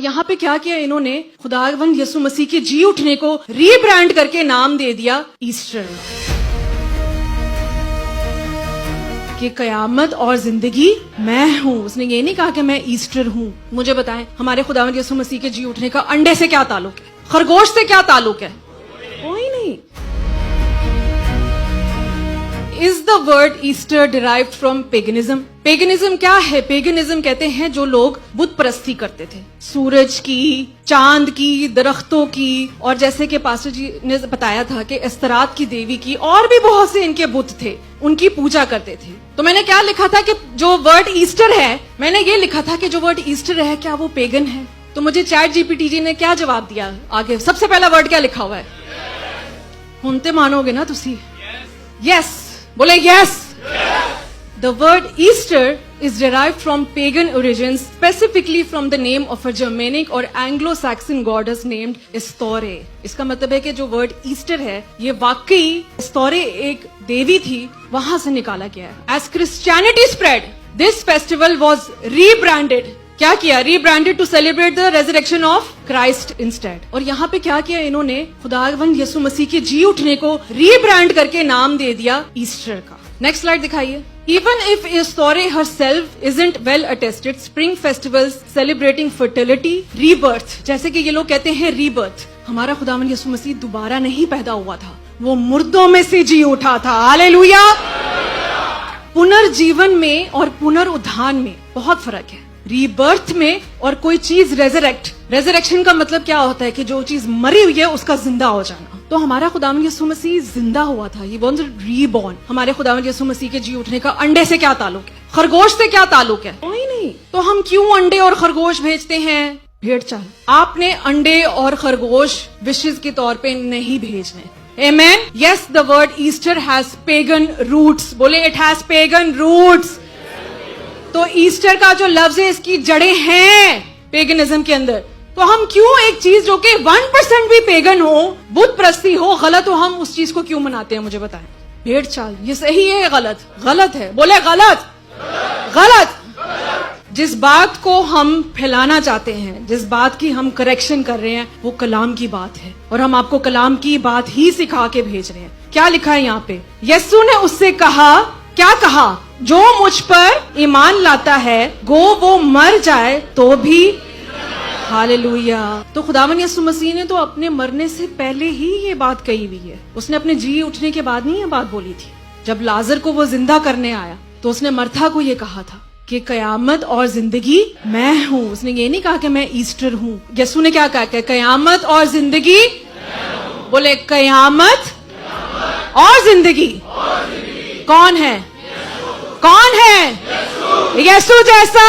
यहाँ पे क्या किया इन्होंने, खुदावंद यीशु मसीह के जी उठने को रीब्रांड करके नाम दे दिया ईस्टर। कि कयामत और जिंदगी मैं हूँ। उसने ये नहीं कहा कि मैं ईस्टर हूँ। मुझे बताएं, हमारे खुदावंद यीशु मसीह के जी उठने का अंडे से क्या ताल्लुक है, खरगोश से क्या ताल्लुक है? कोई नहीं। Is the word Easter derived from paganism? Paganism क्या है? पेगनिज्म कहते हैं जो लोग बुत परस्ती करते थे, सूरज की, चांद की, दरख्तों की, और जैसे कि पास्टर जी ने बताया था कि एस्तरात की देवी की, और भी बहुत से इनके बुत थे, उनकी पूजा करते थे। तो मैंने क्या लिखा था कि जो वर्ड ईस्टर है, मैंने ये लिखा था कि जो वर्ड ईस्टर है क्या वो पेगन है? तो मुझे चैट जीपीटी जी ने क्या जवाब दिया? आगे सबसे पहला वर्ड क्या लिखा हुआ है? हुनते मानोगे ना तुसी? यस, बोले yes. The word Easter is derived from pagan origins, specifically from the name of a Germanic or Anglo-Saxon goddess named Estore. इसका मतलब है कि जो वर्ड ईस्टर है ये वाकई एस्तोरे एक देवी थी, वहां से निकाला गया है। As Christianity spread, this festival was rebranded. क्या किया? Rebranded to celebrate the resurrection of Christ instead. और यहाँ पे क्या किया इन्होंने, खुदावंद यीशु मसीह के जी उठने को रीब्रांड करके नाम दे दिया ईस्टर का। नेक्स्ट स्लाइड दिखाइए। Even if Estore herself isn't well attested, spring festivals celebrating fertility, rebirth, जैसे कि ये लोग कहते हैं rebirth, हमारा खुदावंद यीशु मसीह दोबारा नहीं पैदा हुआ था, वो मुर्दों में से जी उठा था। हालेलुया। पुनर्जीवन में और पुनरुत्थान में बहुत फर्क है। रीबर्थ में और कोई चीज रेजरेक्शन का मतलब क्या होता है कि जो चीज मरी हुई है उसका जिंदा हो जाना। तो हमारा खुदावंद यीशु मसीह जिंदा हुआ था, ही वाज रीबॉर्न। हमारे खुदावंद यीशु मसीह के जी उठने का अंडे से क्या ताल्लुक है, खरगोश से क्या ताल्लुक है? कोई नहीं। तो हम क्यों अंडे और खरगोश भेजते हैं? भेड़ चाल। आपने अंडे और खरगोश विशेष के तौर पे नहीं भेजने। Amen? Yes, the word Easter has pagan roots. बोले it has pagan roots. तो ईस्टर का जो लफ्ज है इसकी जड़ें हैं पेगनिज्म के अंदर। तो हम क्यों एक चीज जो कि 1% भी पेगन हो, बुत प्रस्ती हो, गलत हो, हम उस चीज को क्यों मनाते हैं? मुझे बताएं। भेड़ चाल, ये सही है गलत? गलत है। बोले गलत, गलत। जिस बात को हम फैलाना चाहते हैं, जिस बात की हम करेक्शन कर रहे हैं, वो कलाम की बात है, और हम आपको कलाम की बात ही सिखा के भेज रहे हैं। क्या लिखा है यहाँ पे? यीशु ने उससे कहा, क्या कहा? जो मुझ पर ईमान लाता है गो वो मर जाए तो भी। हालेलुया। तो खुदावंद यीशु मसीह ने तो अपने मरने से पहले ही ये बात कही हुई है। उसने अपने जी उठने के बाद नहीं ये बात बोली थी। जब लाजर को वो जिंदा करने आया तो उसने मर्था को ये कहा था कि कयामत और जिंदगी मैं हूँ। उसने ये नहीं कहा कि मैं ईस्टर हूँ। यीशु ने क्या कहा? कयामत और जिंदगी। बोले कयामत और जिंदगी कौन है? कौन है? यीशु जैसा